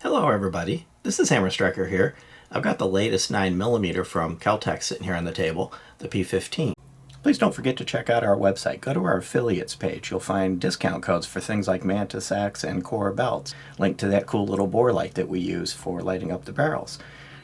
Hello everybody, this is Hammer Striker here. I've got the latest 9mm from Kel-Tec sitting here on the table, the P-15. Please don't forget to check out our website. Go to our affiliates page. You'll find discount codes for things like Mantis Axe and Core belts, linked to that cool little bore light that we use for lighting up the barrels.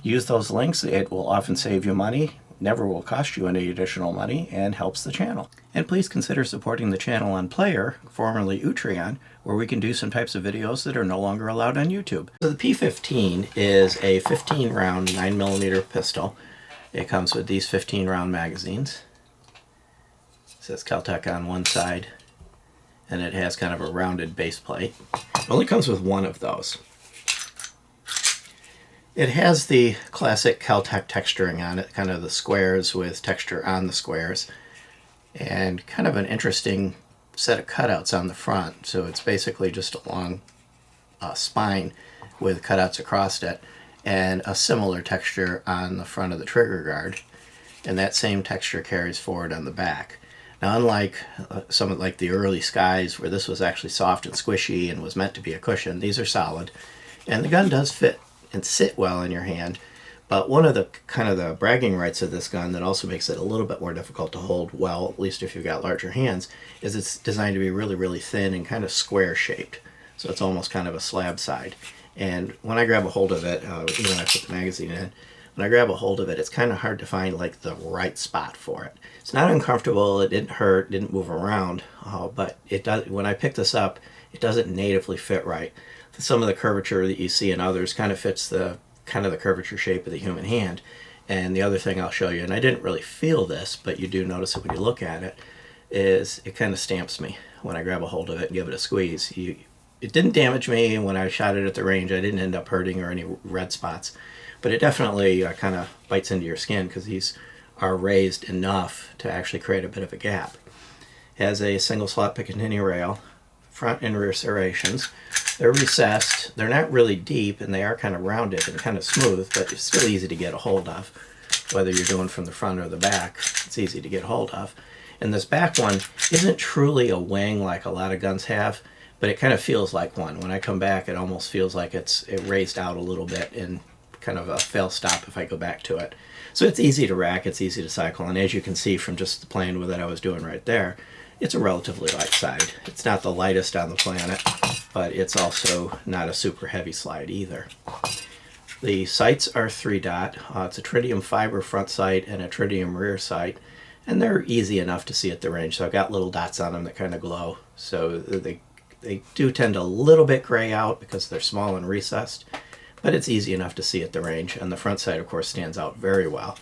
Use those links, it will often save you money, never will cost you any additional money, and helps the channel. And please consider supporting the channel on Player, formerly Utreon, where we can do some types of videos that are no longer allowed on YouTube. So the P-15 is a 15-round 9mm pistol. It comes with these 15-round magazines. It says Kel-Tec on one side, and it has kind of a rounded base plate. It only comes with one of those. It has the classic Kel-Tec texturing on it, kind of the squares with texture on the squares, and kind of an interesting set of cutouts on the front. So it's basically just a long spine with cutouts across it, and a similar texture on the front of the trigger guard, and that same texture carries forward on the back. Now, unlike some like the early Skies, where this was actually soft and squishy and was meant to be a cushion, these are solid, and the gun does fit and sit well in your hand. But one of the kind of the bragging rights of this gun that also makes it a little bit more difficult to hold well, at least if you've got larger hands, is it's designed to be really, really thin and kind of square shaped. So it's almost kind of a slab side. And when I grab a hold of it, even when I put the magazine in, when I grab a hold of it, it's kind of hard to find like the right spot for it. It's not uncomfortable, it didn't hurt, didn't move around, but it does. When I pick this up, it doesn't natively fit right. Some of the curvature that you see in others kind of fits the curvature shape of the human hand. And the other thing I'll show you, and I didn't really feel this, but you do notice it when you look at it, is it kind of stamps me when I grab a hold of it and give it a squeeze. It didn't damage me when I shot it at the range. I didn't end up hurting or any red spots, but it definitely kind of bites into your skin because these are raised enough to actually create a bit of a gap. It has a single slot Picatinny rail, front and rear serrations. They're recessed. They're not really deep, and they are kind of rounded and kind of smooth, but it's still easy to get a hold of. Whether you're doing from the front or the back, it's easy to get a hold of. And this back one isn't truly a wing like a lot of guns have, but it kind of feels like one. When I come back, it almost feels like it raised out a little bit in kind of a fail stop if I go back to it. So it's easy to rack, it's easy to cycle, and as you can see from just playing with it I was doing right there, it's a relatively light side. It's not the lightest on the planet, but it's also not a super heavy slide either. The sights are 3-dot. It's a tritium fiber front sight and a tritium rear sight, and they're easy enough to see at the range. So I've got little dots on them that kind of glow. So they do tend to a little bit gray out because they're small and recessed, but it's easy enough to see at the range. And the front sight, of course, stands out very well.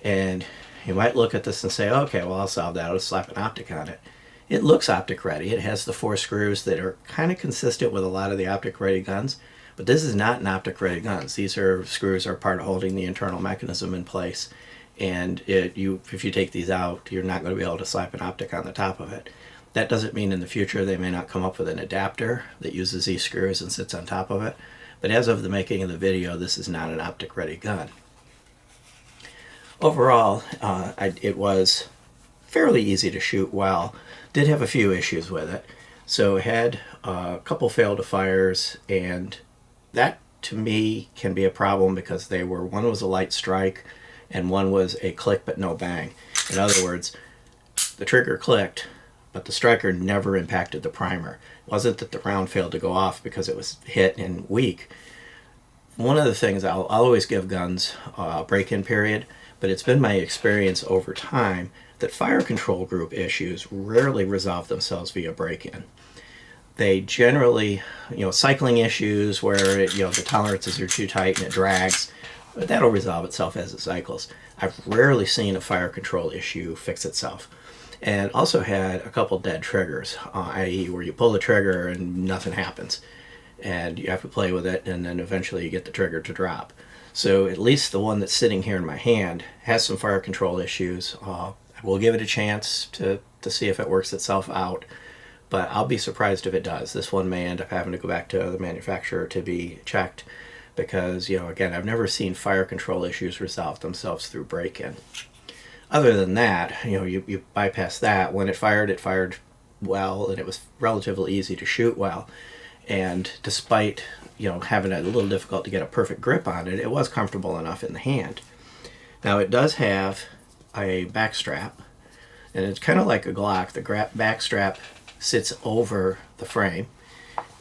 And you might look at this and say, okay, well, I'll solve that. I'll just slap an optic on it. It looks optic ready. It has the 4 screws that are kind of consistent with a lot of the optic ready guns, but this is not an optic ready gun. These screws are part of holding the internal mechanism in place, and if you take these out, you're not going to be able to slap an optic on the top of it. That doesn't mean in the future they may not come up with an adapter that uses these screws and sits on top of it, but as of the making of the video, this is not an optic ready gun. Overall, it was fairly easy to shoot well. Did have a few issues with it. So it had a couple failed to fires, and that to me can be a problem because one was a light strike and one was a click but no bang. In other words, the trigger clicked, but the striker never impacted the primer. It wasn't that the round failed to go off because it was hit and weak. One of the things, I'll always give guns a break-in period, but it's been my experience over time that fire control group issues rarely resolve themselves via break-in. They generally, cycling issues where the tolerances are too tight and it drags, but that'll resolve itself as it cycles. I've rarely seen a fire control issue fix itself. And also had a couple dead triggers, i.e. where you pull the trigger and nothing happens. And you have to play with it, and then eventually you get the trigger to drop. So at least the one that's sitting here in my hand has some fire control issues. I will give it a chance to see if it works itself out, but I'll be surprised if it does. This one may end up having to go back to the manufacturer to be checked because, again, I've never seen fire control issues resolve themselves through break-in. Other than that, you bypass that. When it fired well, and it was relatively easy to shoot well. And despite, you know, having a little difficult to get a perfect grip on it, it was comfortable enough in the hand. Now it does have a back strap, and it's kind of like a Glock. The back strap sits over the frame,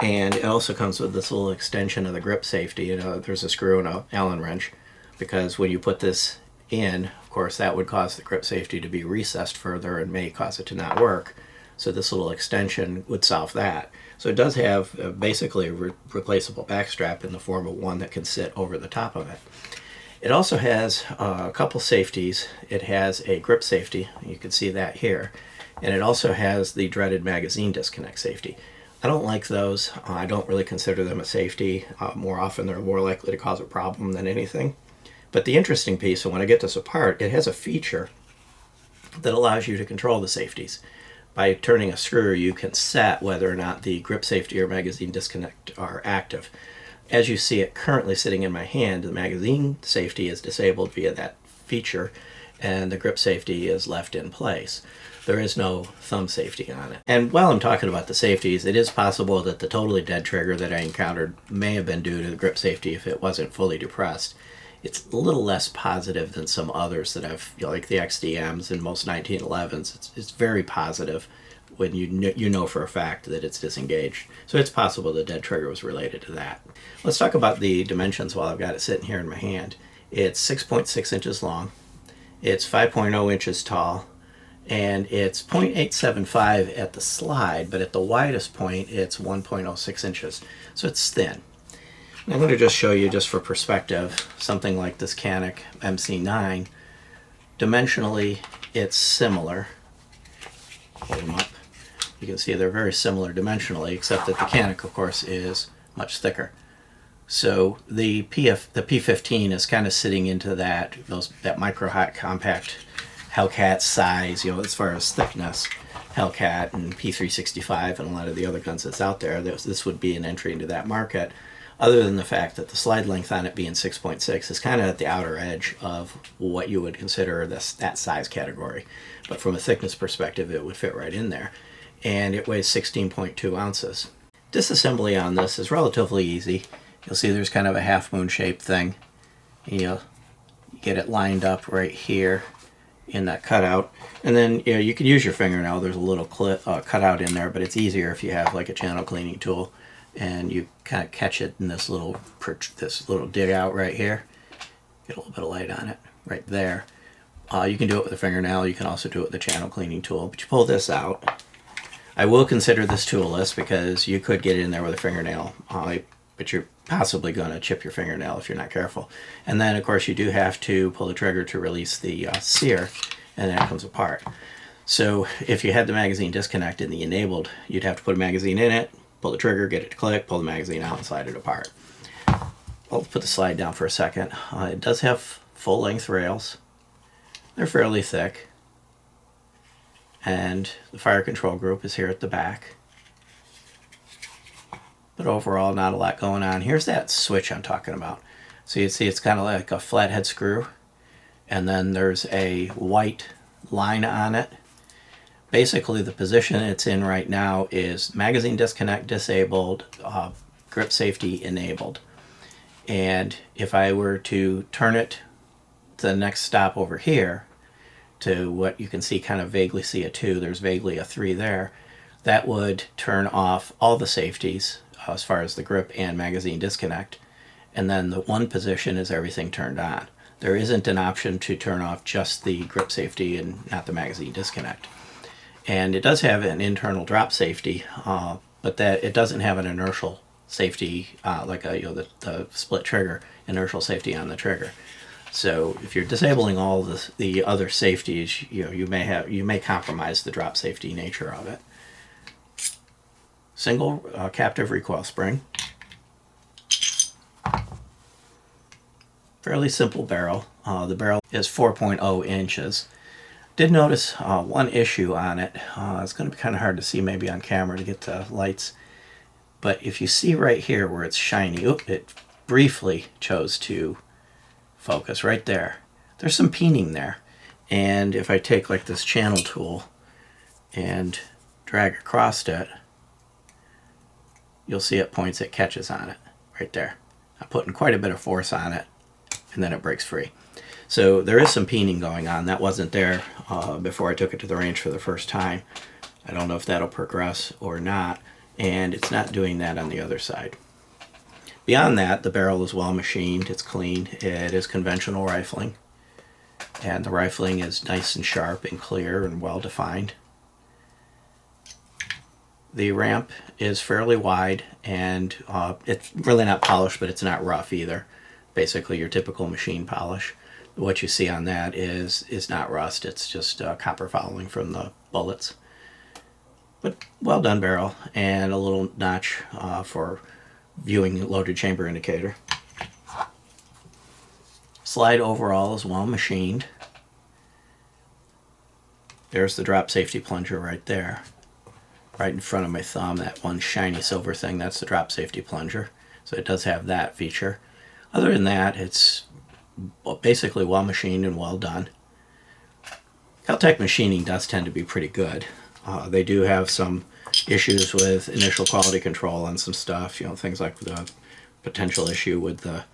and it also comes with this little extension of the grip safety. You know, there's a screw and a Allen wrench, because when you put this in, of course, that would cause the grip safety to be recessed further and may cause it to not work. So this little extension would solve that. So it does have basically a replaceable back strap in the form of one that can sit over the top of it. It also has a couple safeties. It has a grip safety, you can see that here, and it also has the dreaded magazine disconnect safety. I don't like those. I don't really consider them a safety. More often they're more likely to cause a problem than anything. But the interesting piece, and when I get this apart, it has a feature that allows you to control the safeties. By turning a screw, you can set whether or not the grip safety or magazine disconnect are active. As you see it currently sitting in my hand, the magazine safety is disabled via that feature, and the grip safety is left in place. There is no thumb safety on it. And while I'm talking about the safeties, it is possible that the totally dead trigger that I encountered may have been due to the grip safety if it wasn't fully depressed. It's a little less positive than some others that I've, you know, like the XDMs and most 1911s. It's very positive when you know for a fact that it's disengaged. So it's possible the dead trigger was related to that. Let's talk about the dimensions while I've got it sitting here in my hand. It's 6.6 inches long, it's 5.0 inches tall, and it's 0.875 at the slide, but at the widest point it's 1.06 inches. So it's thin. I'm going to just show you, just for perspective, something like this Canik MC9. Dimensionally, it's similar. Hold them up. You can see they're very similar dimensionally, except that the Canik, of course, is much thicker. So the P15 is kind of sitting into that micro hot compact Hellcat size, you know, as far as thickness. Hellcat and P365 and a lot of the other guns that's out there, this would be an entry into that market. Other than the fact that the slide length on it being 6.6 is kind of at the outer edge of what you would consider that size category. But from a thickness perspective, it would fit right in there. And it weighs 16.2 ounces. Disassembly on this is relatively easy. You'll see there's kind of a half moon shaped thing. You get it lined up right here in that cutout. And then, you know, you can use your fingernail. There's a little cutout in there, but it's easier if you have like a channel cleaning tool. And you kind of catch it in this little dig out right here. Get a little bit of light on it right there. You can do it with a fingernail. You can also do it with a channel cleaning tool. But you pull this out. I will consider this toolless because you could get in there with a fingernail, but you're possibly going to chip your fingernail if you're not careful. And then, of course, you do have to pull the trigger to release the sear, and then it comes apart. So if you had the magazine disconnected and the enabled, you'd have to put a magazine in it, pull the trigger, get it to click, pull the magazine out, and slide it apart. I'll put the slide down for a second. It does have full-length rails. They're fairly thick. And the fire control group is here at the back. But overall, not a lot going on. Here's that switch I'm talking about. So you see it's kind of like a flathead screw. And then there's a white line on it. Basically, the position it's in right now is magazine disconnect disabled, grip safety enabled. And if I were to turn it to the next stop over here, to what you can see, kind of vaguely see a 2, there's vaguely a 3 there, that would turn off all the safeties as far as the grip and magazine disconnect. And then the one position is everything turned on. There isn't an option to turn off just the grip safety and not the magazine disconnect. And it does have an internal drop safety, but that it doesn't have an inertial safety like the split trigger, inertial safety on the trigger. So if you're disabling all the other safeties, you may compromise the drop safety nature of it. Single captive recoil spring. Fairly simple barrel. The barrel is 4.0 inches. Did notice one issue on it. It's going to be kind of hard to see maybe on camera to get the lights. But if you see right here where it's shiny, it briefly chose to focus right there. There's some peening there. And if I take like this channel tool and drag across it, you'll see it points at catches on it right there. I'm putting quite a bit of force on it, and then it breaks free. So there is some peening going on. That wasn't there before I took it to the range for the first time. I don't know if that'll progress or not, and it's not doing that on the other side. Beyond that, the barrel is well machined, it's clean, it is conventional rifling, and the rifling is nice and sharp and clear and well defined. The ramp is fairly wide, and it's really not polished, but it's not rough either. Basically your typical machine polish. What you see on that is not rust, it's just copper fouling from the bullets. But well done barrel, and a little notch for viewing loaded chamber indicator. Slide overall is well machined. There's the drop safety plunger right there. Right in front of my thumb, that one shiny silver thing, that's the drop safety plunger. So it does have that feature. Other than that, it's basically well machined and well done. Kel-Tec machining does tend to be pretty good. They do have some issues with initial quality control and some stuff, you know, things like the potential issue with the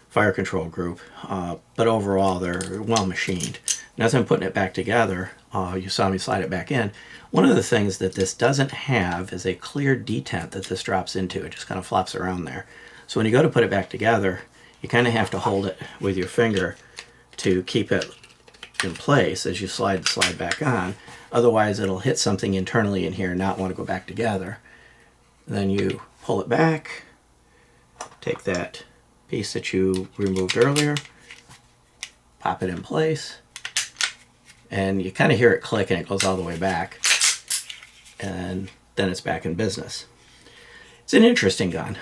fire control group. But overall, they're well machined. And as I'm putting it back together, you saw me slide it back in. One of the things that this doesn't have is a clear detent that this drops into. It just kind of flops around there. So when you go to put it back together, you kind of have to hold it with your finger to keep it in place as you slide the slide back on. Otherwise, it'll hit something internally in here and not want to go back together. Then you pull it back, take that piece that you removed earlier, pop it in place, and you kind of hear it click and it goes all the way back, and then it's back in business. It's an interesting gun.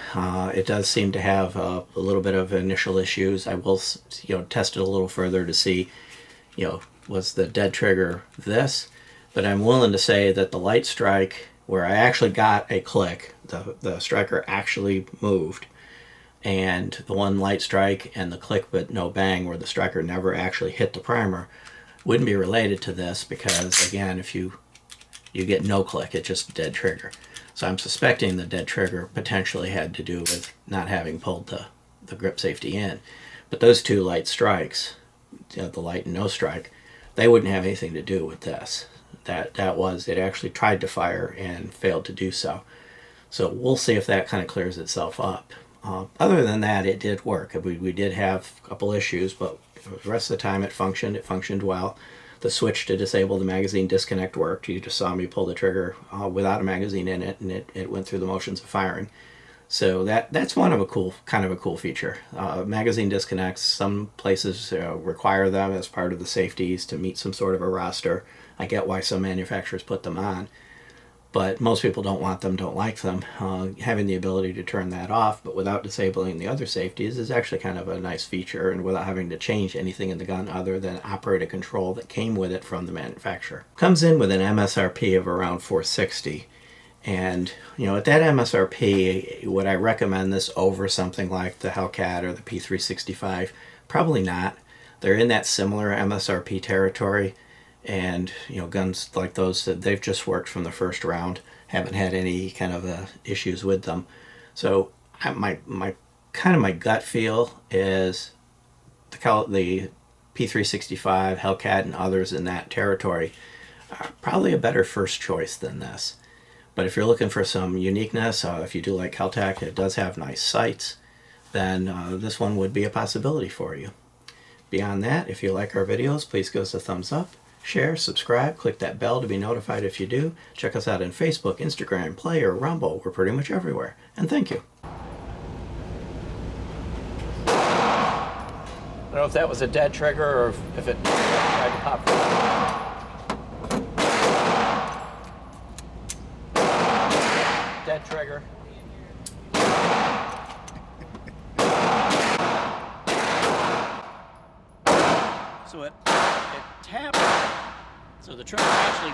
It does seem to have a little bit of initial issues. I will, test it a little further to see, was the dead trigger this? But I'm willing to say that the light strike, where I actually got a click, the striker actually moved, and the one light strike and the click but no bang, where the striker never actually hit the primer, wouldn't be related to this, because again, if you get no click, it's just dead trigger. So I'm suspecting the dead trigger potentially had to do with not having pulled the grip safety in. But those two light strikes, the light and no strike, they wouldn't have anything to do with this. That was, it actually tried to fire and failed to do so. So we'll see if that kind of clears itself up. Other than that, it did work. We did have a couple issues, but the rest of the time it functioned well. The switch to disable the magazine disconnect worked. You just saw me pull the trigger without a magazine in it, and it went through the motions of firing. So that's one of a cool feature. Magazine disconnects, some places require them as part of the safeties to meet some sort of a roster. I get why some manufacturers put them on, but most people don't want them, don't like them. Having the ability to turn that off, but without disabling the other safeties, is actually kind of a nice feature, and without having to change anything in the gun other than operate a control that came with it from the manufacturer. Comes in with an MSRP of around $460. And, at that MSRP, would I recommend this over something like the Hellcat or the P365? Probably not. They're in that similar MSRP territory. And, guns like those, they've just worked from the first round. Haven't had any kind of issues with them. So my gut feel is the P365, Hellcat, and others in that territory are probably a better first choice than this. But if you're looking for some uniqueness, if you do like Kel-Tec, it does have nice sights, then this one would be a possibility for you. Beyond that, if you like our videos, please give us a thumbs up, share, subscribe, click that bell to be notified if you do. Check us out on Facebook, Instagram, Play, or Rumble. We're pretty much everywhere. And thank you. I don't know if that was a dead trigger or if it tried to pop. Dead trigger. So it tapped. So the trigger actually